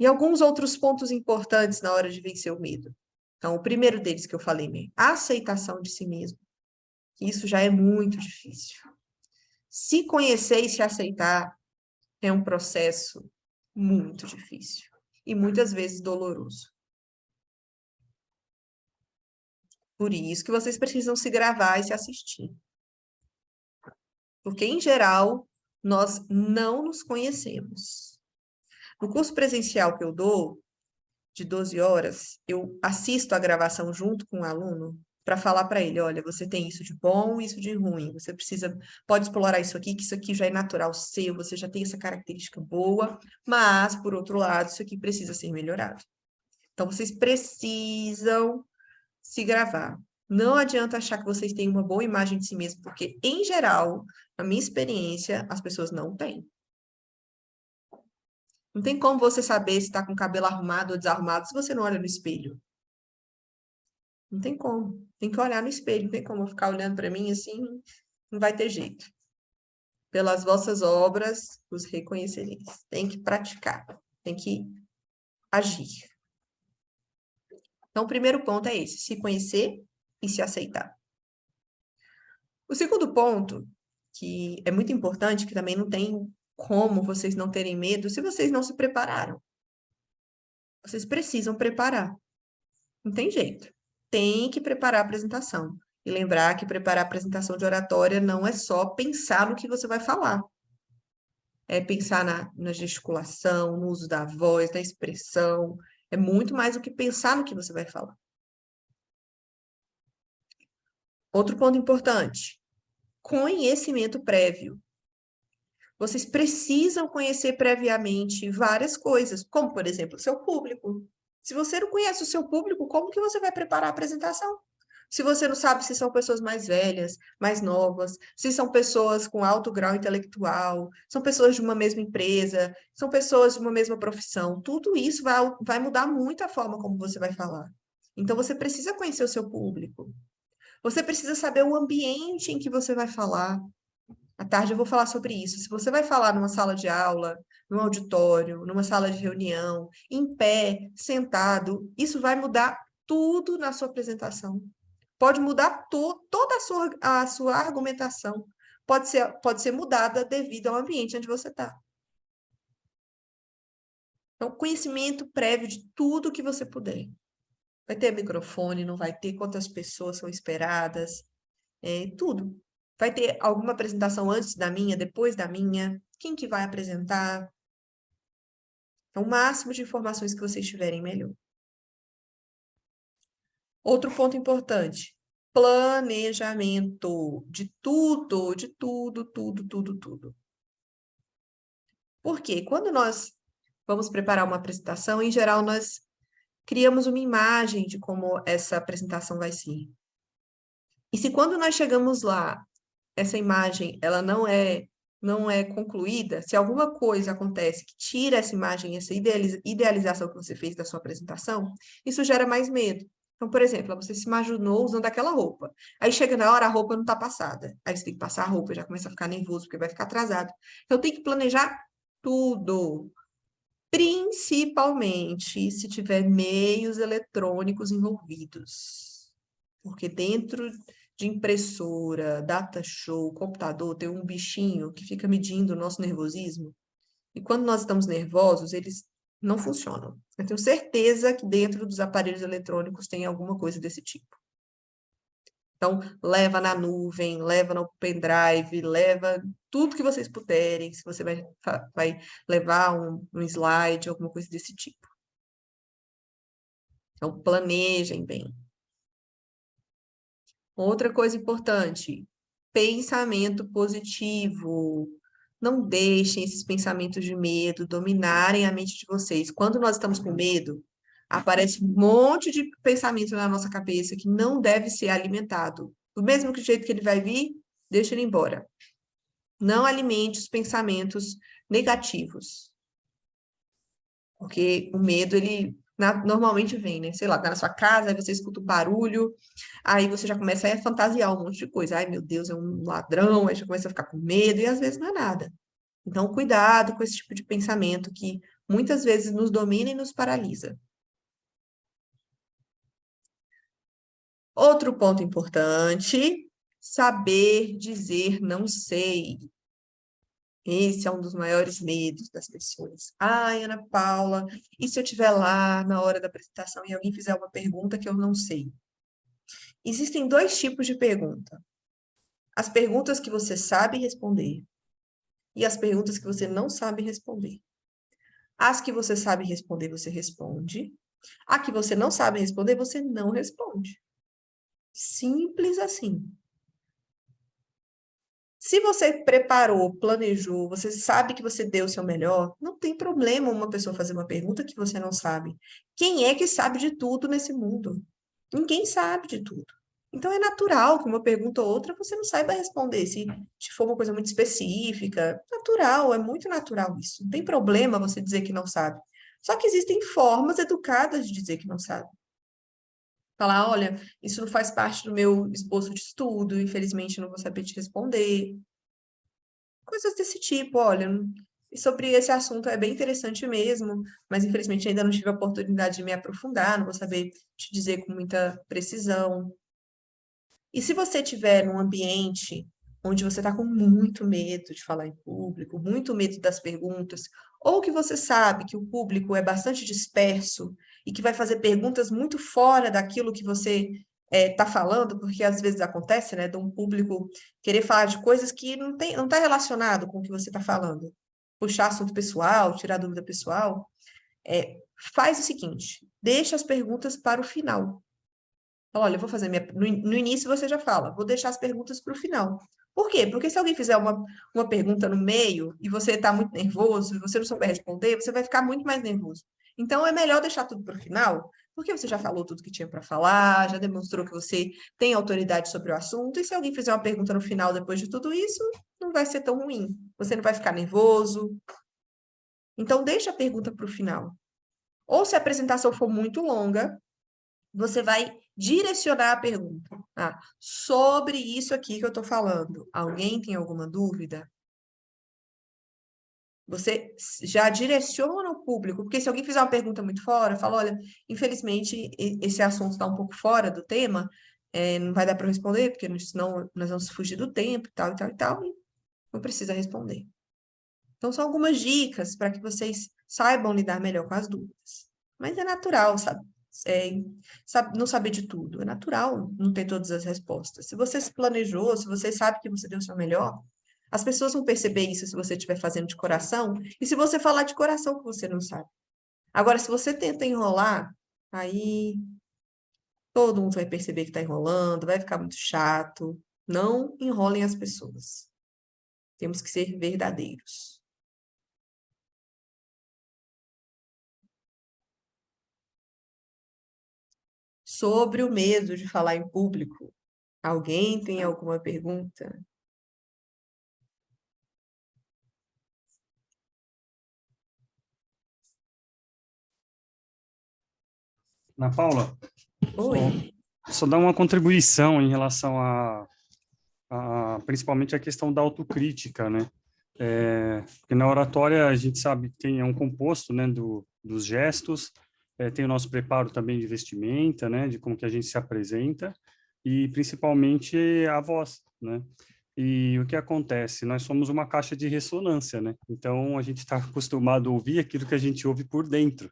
E alguns outros pontos importantes na hora de vencer o medo. Então, o primeiro deles que eu falei mesmo, a aceitação de si mesmo. Isso já é muito difícil. Se conhecer e se aceitar é um processo muito difícil e muitas vezes doloroso. Por isso que vocês precisam se gravar e se assistir. Porque, em geral, nós não nos conhecemos. No curso presencial que eu dou, de 12 horas, eu assisto a gravação junto com o aluno para falar para ele, olha, você tem isso de bom, isso de ruim, você pode explorar isso aqui, que isso aqui já é natural seu, você já tem essa característica boa, mas, por outro lado, isso aqui precisa ser melhorado. Então, vocês precisam se gravar. Não adianta achar que vocês têm uma boa imagem de si mesmo, porque, em geral, na minha experiência, as pessoas não têm. Não tem como você saber se está com o cabelo arrumado ou desarrumado se você não olha no espelho. Não tem como. Tem que olhar no espelho, não tem como eu ficar olhando para mim assim, não vai ter jeito. Pelas vossas obras os reconhecereis. Tem que praticar, tem que agir. Então, o primeiro ponto é esse: se conhecer e se aceitar. O segundo ponto, que é muito importante, que também não tem como vocês não terem medo, se vocês não se prepararam. Vocês precisam preparar. Não tem jeito. Tem que preparar a apresentação. E lembrar que preparar a apresentação de oratória não é só pensar no que você vai falar. É pensar na gesticulação, no uso da voz, na expressão. É muito mais do que pensar no que você vai falar. Outro ponto importante: conhecimento prévio. Vocês precisam conhecer previamente várias coisas, como, por exemplo, o seu público. Se você não conhece o seu público, como que você vai preparar a apresentação? Se você não sabe se são pessoas mais velhas, mais novas, se são pessoas com alto grau intelectual, são pessoas de uma mesma empresa, são pessoas de uma mesma profissão, tudo isso vai mudar muito a forma como você vai falar. Então, você precisa conhecer o seu público. Você precisa saber o ambiente em que você vai falar. À tarde eu vou falar sobre isso. Se você vai falar numa sala de aula, num auditório, numa sala de reunião, em pé, sentado, isso vai mudar tudo na sua apresentação. Pode mudar toda a sua argumentação. Pode ser mudada devido ao ambiente onde você está. Então, conhecimento prévio de tudo que você puder. Vai ter microfone, não vai ter, quantas pessoas são esperadas, tudo. Vai ter alguma apresentação antes da minha, depois da minha? Quem que vai apresentar? Então, o máximo de informações que vocês tiverem, melhor. Outro ponto importante: planejamento de tudo, tudo. Por quê? Quando nós vamos preparar uma apresentação, em geral, nós criamos uma imagem de como essa apresentação vai ser. E se quando nós chegamos lá, essa imagem ela não é concluída, se alguma coisa acontece que tira essa imagem, essa idealização que você fez da sua apresentação, isso gera mais medo. Então, por exemplo, você se imaginou usando aquela roupa. Aí chega na hora, a roupa não está passada. Aí você tem que passar a roupa, já começa a ficar nervoso, porque vai ficar atrasado. Então, tem que planejar tudo. Principalmente se tiver meios eletrônicos envolvidos. Porque dentro de impressora, data show, computador, tem um bichinho que fica medindo o nosso nervosismo. E quando nós estamos nervosos, eles não funcionam. Eu tenho certeza que dentro dos aparelhos eletrônicos tem alguma coisa desse tipo. Então, leva na nuvem, leva no pendrive, leva tudo que vocês puderem, se você vai levar um slide, alguma coisa desse tipo. Então, planejem bem. Outra coisa importante: pensamento positivo. Não deixem esses pensamentos de medo dominarem a mente de vocês. Quando nós estamos com medo, aparece um monte de pensamento na nossa cabeça que não deve ser alimentado. Do mesmo jeito que ele vai vir, deixa ele embora. Não alimente os pensamentos negativos. Porque o medo, ele normalmente vem, né? Sei lá, tá na sua casa, aí você escuta o barulho, aí você já começa a fantasiar um monte de coisa. Ai, meu Deus, é um ladrão, aí já começa a ficar com medo, e às vezes não é nada. Então, cuidado com esse tipo de pensamento que muitas vezes nos domina e nos paralisa. Outro ponto importante, saber dizer não sei. Esse é um dos maiores medos das pessoas. Ai, Ana Paula, e se eu estiver lá na hora da apresentação e alguém fizer uma pergunta que eu não sei? Existem dois tipos de pergunta. As perguntas que você sabe responder e as perguntas que você não sabe responder. As que você sabe responder, você responde. A que você não sabe responder, você não responde. Simples assim. Se você preparou, planejou, você sabe que você deu o seu melhor, não tem problema uma pessoa fazer uma pergunta que você não sabe. Quem é que sabe de tudo nesse mundo? Ninguém sabe de tudo. Então é natural que uma pergunta ou outra você não saiba responder. Se for uma coisa muito específica, natural, é muito natural isso. Não tem problema você dizer que não sabe. Só que existem formas educadas de dizer que não sabe. Falar, olha, isso não faz parte do meu esboço de estudo, infelizmente não vou saber te responder. Coisas desse tipo, olha, e sobre esse assunto é bem interessante mesmo, mas infelizmente ainda não tive a oportunidade de me aprofundar, não vou saber te dizer com muita precisão. E se você estiver num ambiente onde você está com muito medo de falar em público, muito medo das perguntas, ou que você sabe que o público é bastante disperso e que vai fazer perguntas muito fora daquilo que você está falando, porque às vezes acontece, né, de um público querer falar de coisas que não está relacionado com o que você está falando. Puxar assunto pessoal, tirar dúvida pessoal, faz o seguinte, deixa as perguntas para o final. Olha, eu vou fazer minha. No início você já fala, vou deixar as perguntas para o final. Por quê? Porque se alguém fizer uma pergunta no meio e você está muito nervoso e você não souber responder, você vai ficar muito mais nervoso. Então é melhor deixar tudo para o final, porque você já falou tudo que tinha para falar, já demonstrou que você tem autoridade sobre o assunto, e se alguém fizer uma pergunta no final depois de tudo isso, não vai ser tão ruim. Você não vai ficar nervoso. Então deixa a pergunta para o final. Ou se a apresentação for muito longa, você vai direcionar a pergunta. Ah, sobre isso aqui que eu estou falando, alguém tem alguma dúvida? Você já direciona o público, porque se alguém fizer uma pergunta muito fora, fala, olha, infelizmente esse assunto está um pouco fora do tema, não vai dar para responder, porque senão nós vamos fugir do tempo e tal, e tal, e tal, e não precisa responder. Então, são algumas dicas para que vocês saibam lidar melhor com as dúvidas. Mas é natural, sabe? É, não saber de tudo. É natural não ter todas as respostas. Se você se planejou, se você sabe que você deu o seu melhor, as pessoas vão perceber isso se você estiver fazendo de coração e se você falar de coração que você não sabe. Agora, se você tenta enrolar, aí todo mundo vai perceber que está enrolando, vai ficar muito chato. Não enrolem as pessoas. Temos que ser verdadeiros. Sobre o medo de falar em público. Alguém tem alguma pergunta? Ana Paula, Oi. só dar uma contribuição em relação principalmente a questão da autocrítica, né? Porque na oratória a gente sabe que é um composto, né, dos gestos, tem o nosso preparo também de vestimenta, né, de como que a gente se apresenta e principalmente a voz, né? E o que acontece? Nós somos uma caixa de ressonância, né? Então a gente está acostumado a ouvir aquilo que a gente ouve por dentro.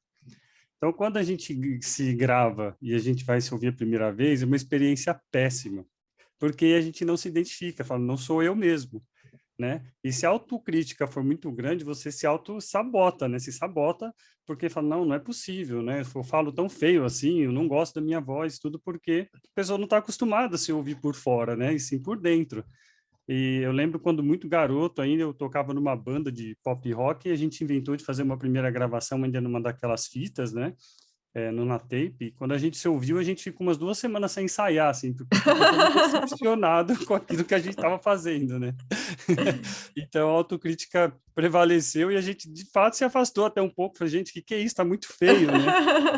Então, quando a gente se grava e a gente vai se ouvir a primeira vez, é uma experiência péssima, porque a gente não se identifica, fala, não sou eu mesmo, né? E se a autocrítica for muito grande, você se auto-sabota, né? Se sabota porque fala, não, não é possível, né? Eu falo tão feio assim, eu não gosto da minha voz, tudo porque a pessoa não está acostumada a se ouvir por fora, né? E sim por dentro. E eu lembro quando muito garoto ainda, eu tocava numa banda de pop rock e a gente inventou de fazer uma primeira gravação ainda numa daquelas fitas, né? No na tape. E quando a gente se ouviu, a gente ficou umas 2 semanas sem ensaiar, assim, porque ficou todo decepcionado com aquilo que a gente estava fazendo, né? Então a autocrítica prevaleceu e a gente de fato se afastou até um pouco. Falei, gente, que é isso? Está muito feio, né?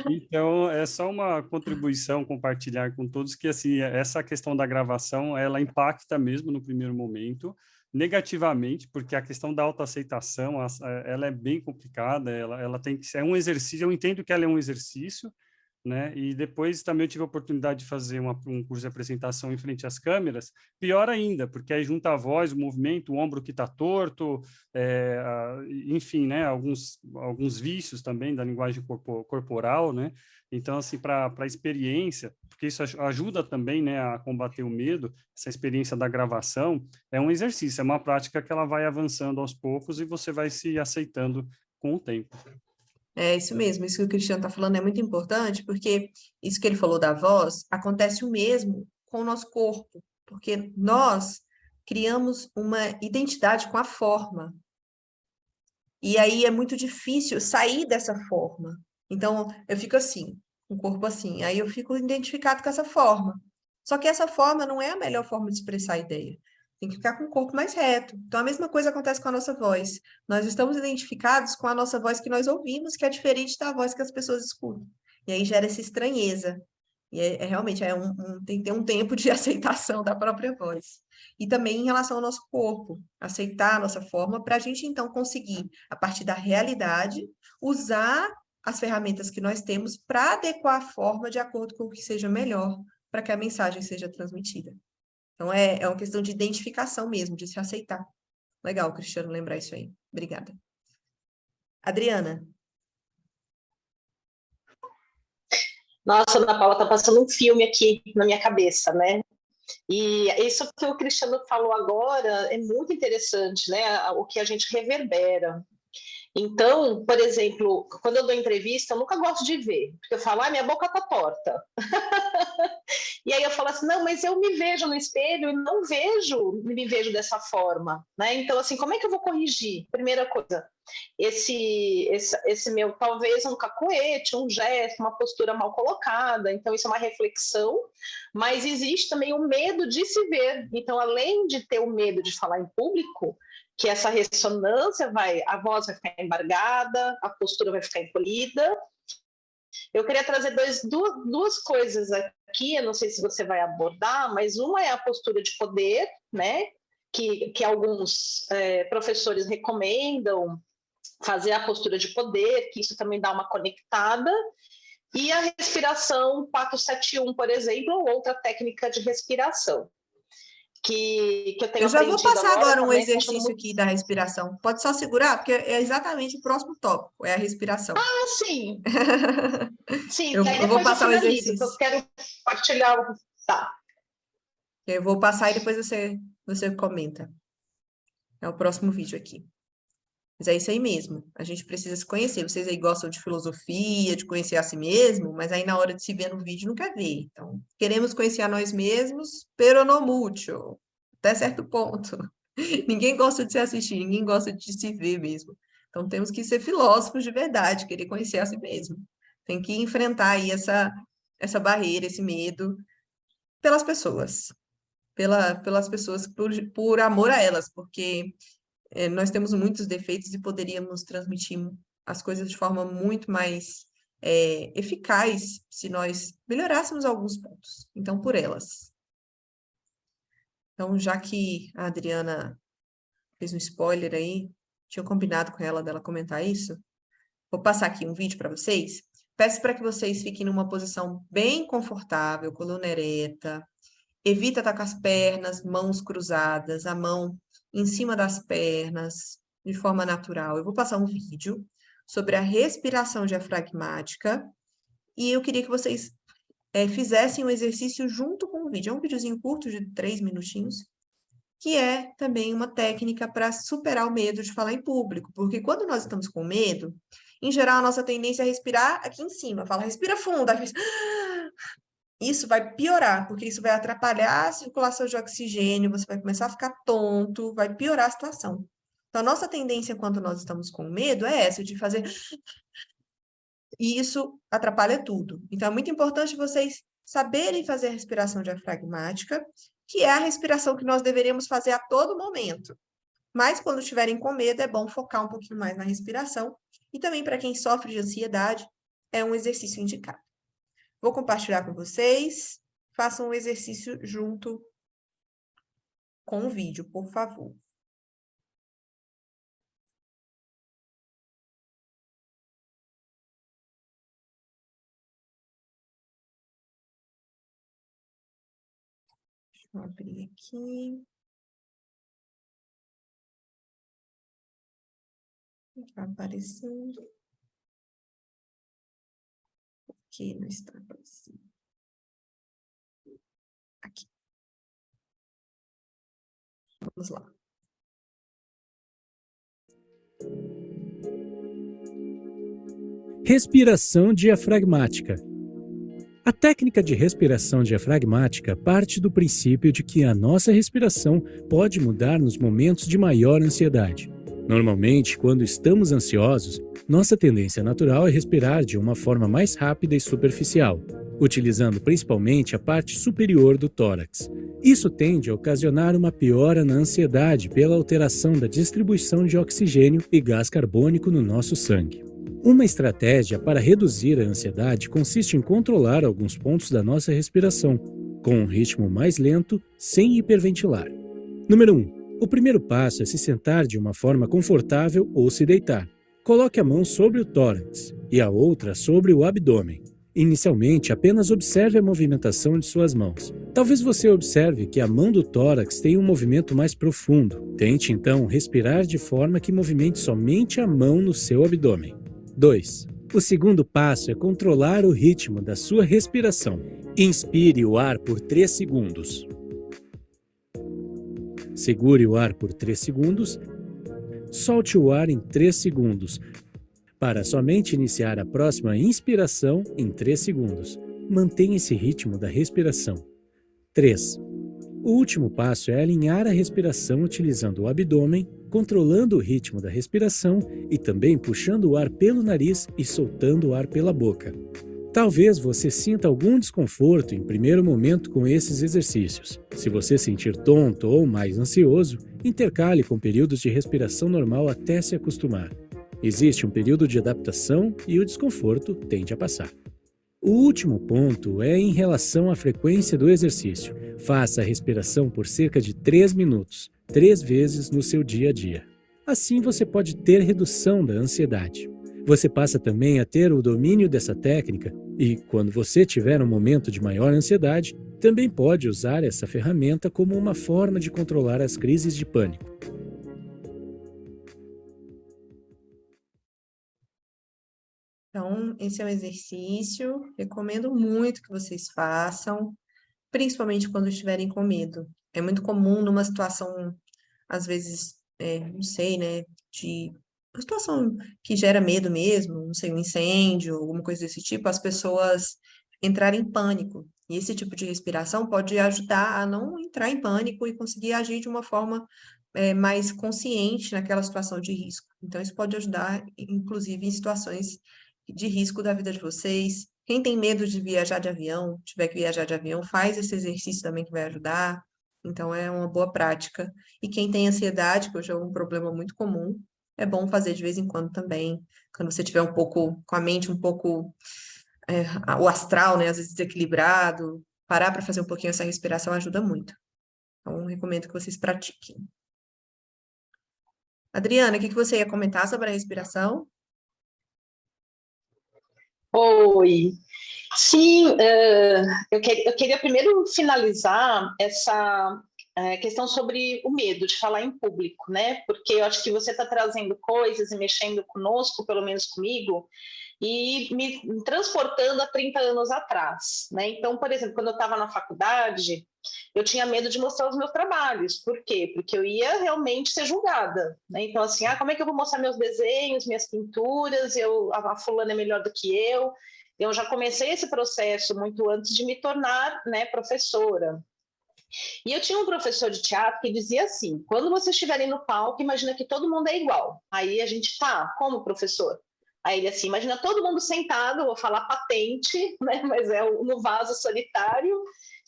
Então, é só uma contribuição, compartilhar com todos que, assim, essa questão da gravação, ela impacta mesmo no primeiro momento, negativamente, porque a questão da autoaceitação, ela é bem complicada, ela tem que ser um exercício, eu entendo que ela é um exercício, né? E depois também eu tive a oportunidade de fazer um curso de apresentação em frente às câmeras, pior ainda, porque aí junta a voz, o movimento, o ombro que está torto, enfim, né? Alguns vícios também da linguagem corporal, né? Então, assim, para a experiência, porque isso ajuda também, né, a combater o medo, essa experiência da gravação, é um exercício, é uma prática que ela vai avançando aos poucos e você vai se aceitando com o tempo. É isso mesmo, isso que o Cristiano está falando é muito importante, porque isso que ele falou da voz, acontece o mesmo com o nosso corpo, porque nós criamos uma identidade com a forma, e aí é muito difícil sair dessa forma. Então, eu fico assim, com o corpo assim, aí eu fico identificado com essa forma. Só que essa forma não é a melhor forma de expressar a ideia. Tem que ficar com o corpo mais reto. Então, a mesma coisa acontece com a nossa voz. Nós estamos identificados com a nossa voz que nós ouvimos, que é diferente da voz que as pessoas escutam. E aí gera essa estranheza. E realmente tem que ter um tempo de aceitação da própria voz. E também em relação ao nosso corpo, aceitar a nossa forma, para a gente então conseguir, a partir da realidade, usar as ferramentas que nós temos para adequar a forma de acordo com o que seja melhor para que a mensagem seja transmitida. Então, é uma questão de identificação mesmo, de se aceitar. Legal, Cristiano, lembrar isso aí. Obrigada. Adriana. Nossa, Ana Paula, tá passando um filme aqui na minha cabeça, né? E isso que o Cristiano falou agora é muito interessante, né? O que a gente reverbera. Então, por exemplo, quando eu dou entrevista, eu nunca gosto de ver, porque eu falo, minha boca tá torta. E aí eu falo assim, não, mas eu me vejo no espelho e não me vejo dessa forma, né? Então, assim, como é que eu vou corrigir? Primeira coisa, esse meu, talvez um cacuete, um gesto, uma postura mal colocada, então isso é uma reflexão, mas existe também o medo de se ver. Então, além de ter o medo de falar em público, que essa ressonância a voz vai ficar embargada, a postura vai ficar encolhida. Eu queria trazer duas coisas aqui, eu não sei se você vai abordar, mas uma é a postura de poder, né? Que alguns professores recomendam fazer a postura de poder, que isso também dá uma conectada, e a respiração 4-7-1, por exemplo, ou outra técnica de respiração. Que eu tenho Eu já vou passar agora um também, exercício aqui da respiração. Pode só segurar, porque é exatamente o próximo tópico, é a respiração. Ah, sim. Sim, eu aí vou depois passar eu o finalizo, porque eu exercício. quero partilhar. Tá. Eu vou passar e depois você comenta. É o próximo vídeo aqui. Mas é isso aí mesmo. A gente precisa se conhecer. Vocês aí gostam de filosofia, de conhecer a si mesmo, mas aí na hora de se ver no vídeo não quer ver. Então, queremos conhecer a nós mesmos, pero no mucho. Até certo ponto. Ninguém gosta de se assistir, ninguém gosta de se ver mesmo. Então, temos que ser filósofos de verdade, querer conhecer a si mesmo. Tem que enfrentar aí essa barreira, esse medo, pelas pessoas. Pelas pessoas, por amor a elas, porque nós temos muitos defeitos e poderíamos transmitir as coisas de forma muito mais eficaz se nós melhorássemos alguns pontos. Então, por elas. Então, já que a Adriana fez um spoiler aí, tinha combinado com ela dela comentar isso, vou passar aqui um vídeo para vocês. Peço para que vocês fiquem numa posição bem confortável, coluna ereta. Evita estar com as pernas, mãos cruzadas, a mão em cima das pernas, de forma natural. Eu vou passar um vídeo sobre a respiração diafragmática e eu queria que vocês fizessem o exercício junto com o vídeo. É um videozinho curto de 3 minutinhos, que é também uma técnica para superar o medo de falar em público, porque quando nós estamos com medo, em geral, a nossa tendência é respirar aqui em cima. Fala, respira fundo. Isso vai piorar, porque isso vai atrapalhar a circulação de oxigênio, você vai começar a ficar tonto, vai piorar a situação. Então, a nossa tendência quando nós estamos com medo é essa, de fazer. E isso atrapalha tudo. Então, é muito importante vocês saberem fazer a respiração diafragmática, que é a respiração que nós deveríamos fazer a todo momento. Mas, quando estiverem com medo, é bom focar um pouquinho mais na respiração. E também, para quem sofre de ansiedade, é um exercício indicado. Vou compartilhar com vocês. Façam um exercício junto com o vídeo, por favor. Vou abrir aqui. Está aparecendo. Aqui não está aparecendo. Aqui. Vamos lá. Respiração diafragmática. A técnica de respiração diafragmática parte do princípio de que a nossa respiração pode mudar nos momentos de maior ansiedade. Normalmente, quando estamos ansiosos, nossa tendência natural é respirar de uma forma mais rápida e superficial, utilizando principalmente a parte superior do tórax. Isso tende a ocasionar uma piora na ansiedade pela alteração da distribuição de oxigênio e gás carbônico no nosso sangue. Uma estratégia para reduzir a ansiedade consiste em controlar alguns pontos da nossa respiração, com um ritmo mais lento, sem hiperventilar. Número 1. O primeiro passo é se sentar de uma forma confortável ou se deitar. Coloque a mão sobre o tórax e a outra sobre o abdômen. Inicialmente, apenas observe a movimentação de suas mãos. Talvez você observe que a mão do tórax tem um movimento mais profundo. Tente, então, respirar de forma que movimente somente a mão no seu abdômen. 2. O segundo passo é controlar o ritmo da sua respiração. Inspire o ar por 3 segundos. Segure o ar por 3 segundos. Solte o ar em 3 segundos, para somente iniciar a próxima inspiração em 3 segundos. Mantenha esse ritmo da respiração. 3. O último passo é alinhar a respiração utilizando o abdômen, controlando o ritmo da respiração e também puxando o ar pelo nariz e soltando o ar pela boca. Talvez você sinta algum desconforto em primeiro momento com esses exercícios. Se você sentir tonto ou mais ansioso, intercale com períodos de respiração normal até se acostumar. Existe um período de adaptação e o desconforto tende a passar. O último ponto é em relação à frequência do exercício. Faça a respiração por cerca de 3 minutos, 3 vezes no seu dia a dia. Assim você pode ter redução da ansiedade. Você passa também a ter o domínio dessa técnica e, quando você tiver um momento de maior ansiedade, também pode usar essa ferramenta como uma forma de controlar as crises de pânico. Então, esse é um exercício, recomendo muito que vocês façam, principalmente quando estiverem com medo. É muito comum numa situação, às vezes, não sei, né, de uma situação que gera medo mesmo, não sei, um incêndio, alguma coisa desse tipo, as pessoas entrarem em pânico. E esse tipo de respiração pode ajudar a não entrar em pânico e conseguir agir de uma forma mais consciente naquela situação de risco. Então, isso pode ajudar, inclusive, em situações de risco da vida de vocês. Quem tem medo de viajar de avião, tiver que viajar de avião, faz esse exercício também que vai ajudar. Então, é uma boa prática. E quem tem ansiedade, que hoje é um problema muito comum, é bom fazer de vez em quando também. Quando você tiver um pouco, com a mente um pouco, o astral, né, às vezes desequilibrado, parar para fazer um pouquinho essa respiração ajuda muito. Então, recomendo que vocês pratiquem. Adriana, o que você ia comentar sobre a respiração? Oi. Sim, eu queria primeiro finalizar essa questão sobre o medo de falar em público, né? Porque eu acho que você está trazendo coisas e mexendo conosco, pelo menos comigo, e me transportando a 30 anos atrás, né? Então, por exemplo, quando eu estava na faculdade, eu tinha medo de mostrar os meus trabalhos. Por quê? Porque eu ia realmente ser julgada, né? Então, assim, como é que eu vou mostrar meus desenhos, minhas pinturas? A fulana é melhor do que eu. Eu já comecei esse processo muito antes de me tornar, né, professora. E eu tinha um professor de teatro que dizia assim: quando vocês estiverem no palco, imagina que todo mundo é igual. Aí a gente, como professor? Aí ele assim, imagina todo mundo sentado, vou falar patente, né, mas no vaso solitário,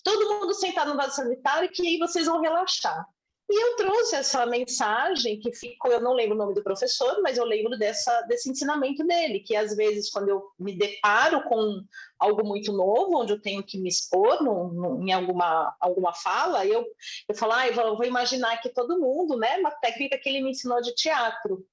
todo mundo sentado no vaso solitário, que aí vocês vão relaxar. E eu trouxe essa mensagem que ficou, eu não lembro o nome do professor, mas eu lembro desse ensinamento dele, que às vezes quando eu me deparo com algo muito novo, onde eu tenho que me expor em alguma fala, eu falo, eu vou imaginar que todo mundo, né, uma técnica que ele me ensinou de teatro.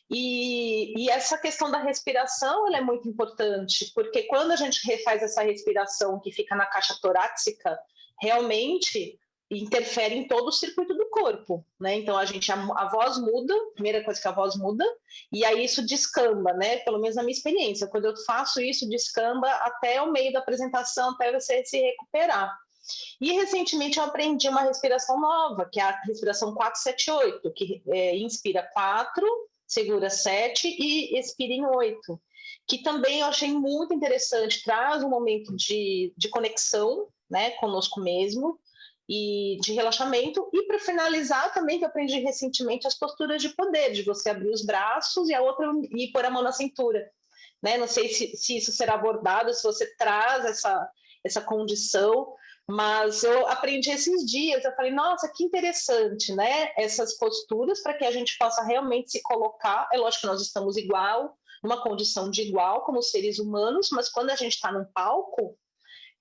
E essa questão da respiração, ela é muito importante, porque quando a gente refaz essa respiração que fica na caixa torácica, realmente interfere em todo o circuito do corpo, né? Então a voz muda, primeira coisa que a voz muda, e aí isso descamba, né? Pelo menos na minha experiência, quando eu faço isso, descamba até o meio da apresentação, até você se recuperar. E recentemente eu aprendi uma respiração nova, que é a respiração 4-7-8, que inspira 4, segura 7 e expira em 8, que também eu achei muito interessante, traz um momento de conexão, né, conosco mesmo, e de relaxamento, e para finalizar também, que eu aprendi recentemente, as posturas de poder, de você abrir os braços e a outra e pôr a mão na cintura, né? Não sei se isso será abordado, se você traz essa condição, mas eu aprendi esses dias, eu falei, nossa, que interessante, né? Essas posturas para que a gente possa realmente se colocar, é lógico que nós estamos igual, numa condição de igual como seres humanos, mas quando a gente está num palco,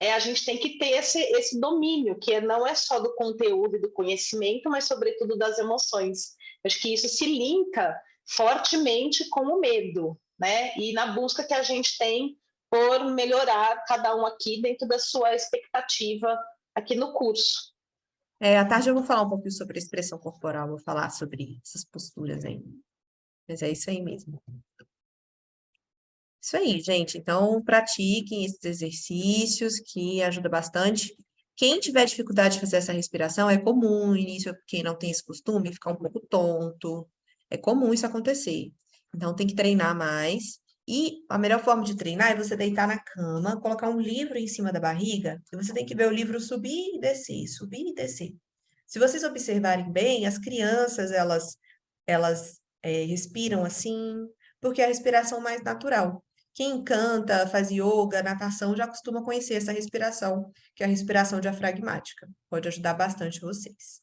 a gente tem que ter esse domínio, que não é só do conteúdo e do conhecimento, mas sobretudo das emoções. Acho que isso se linka fortemente com o medo, né? E na busca que a gente tem por melhorar cada um aqui dentro da sua expectativa aqui no curso. À tarde eu vou falar um pouquinho sobre a expressão corporal, vou falar sobre essas posturas aí. Mas é isso aí mesmo. Isso aí, gente. Então, pratiquem esses exercícios que ajuda bastante. Quem tiver dificuldade de fazer essa respiração, é comum no início, quem não tem esse costume, ficar um pouco tonto. É comum isso acontecer. Então, tem que treinar mais. E a melhor forma de treinar é você deitar na cama, colocar um livro em cima da barriga, e você tem que ver o livro subir e descer, subir e descer. Se vocês observarem bem, as crianças, elas respiram assim, porque é a respiração mais natural. Quem canta, faz yoga, natação, já costuma conhecer essa respiração, que é a respiração diafragmática. Pode ajudar bastante vocês.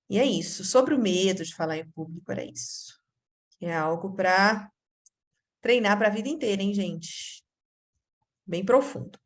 E é isso. Sobre o medo de falar em público, era isso. É algo para treinar para a vida inteira, hein, gente? Bem profundo.